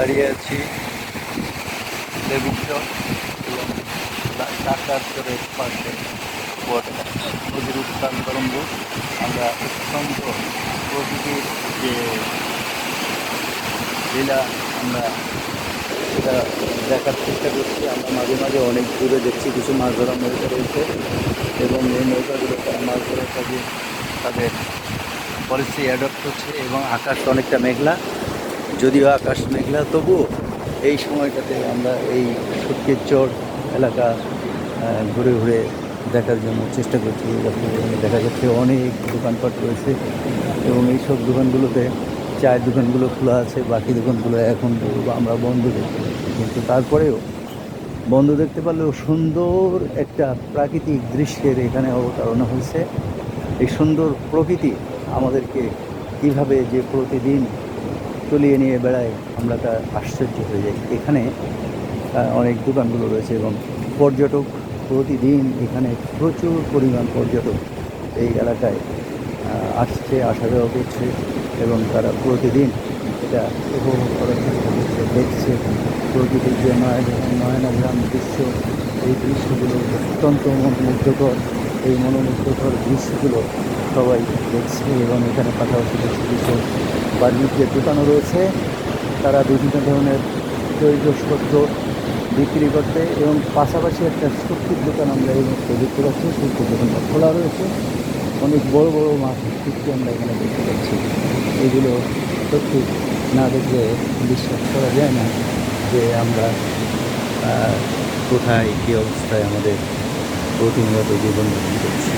দাঁড়িয়ে আছি লেবুচর এবং টাকার পাশে নদীর উত্তাল তরঙ্গ। আমরা অত্যন্ত প্রকৃতির যে লীলা আমরা সেটা দেখার চেষ্টা করছি। আমরা মাঝে মাঝে অনেক দূরে দেখছি কিছু মাছ ধরার নৌকা রয়েছে এবং এই নৌকাগুলো তারা মাছ ধরার কাজে তাদের পলিসি অ্যাডপ্ট করছে এবং আকাশ অনেকটা মেঘলা। যদিও আকাশ মেঘলা তবুও এই সময়টাতে আমরা এই সুটকির চর এলাকা ঘুরে ঘুরে দেখার জন্য চেষ্টা করছি। দেখা যাচ্ছে অনেক দোকানপাট রয়েছে এবং এই সব দোকানগুলোতে চায়ের দোকানগুলো খোলা আছে, বাকি দোকানগুলো এখন আমরা বন্ধ দেখতে পাচ্ছি। কিন্তু তারপরেও বন্ধ দেখতে পারলেও সুন্দর একটা প্রাকৃতিক দৃশ্যের এখানে অবতারণা হয়েছে। এই সুন্দর প্রকৃতি আমাদেরকে কীভাবে যে প্রতিদিন তলিয়ে নিয়ে বেড়ায় আমরা তা আশ্চর্য হয়ে যাই। এখানে অনেক দোকানগুলো রয়েছে এবং পর্যটক প্রতিদিন এখানে প্রচুর পরিমাণ পর্যটক এই এলাকায় আসছে, আসা যাওয়া করছে এবং তারা প্রতিদিন এটা উপভোগ করার চেষ্টা করছে, দেখছে প্রকৃতির যে নয়নাগ্রাম দৃশ্য। এই দৃশ্যগুলো অত্যন্ত মনোমুগ্ধকর। এই মনোমুগ্ধকর দৃশ্যগুলো সবাই দেখছে এবং এখানে পাশাপাশি দেখছে কিছু বাণিজ্যের দোকানও রয়েছে। তারা বিভিন্ন ধরনের তৈজসপত্র বিক্রি করতে এবং পাশাপাশি একটা সবজির দোকান আমরা এই মুহূর্তে দেখতে পাচ্ছি। সবজির দোকানটা খোলা রয়েছে, অনেক বড় বড় মাছ সত্যি আমরা এখানে দেখতে পাচ্ছি। এগুলো সত্যি না দেখলে বিশ্বাস করা যায় না যে আমরা কোথায় কী অবস্থায় আমাদের প্রতিনিয়ত জীবনযাপন করছি।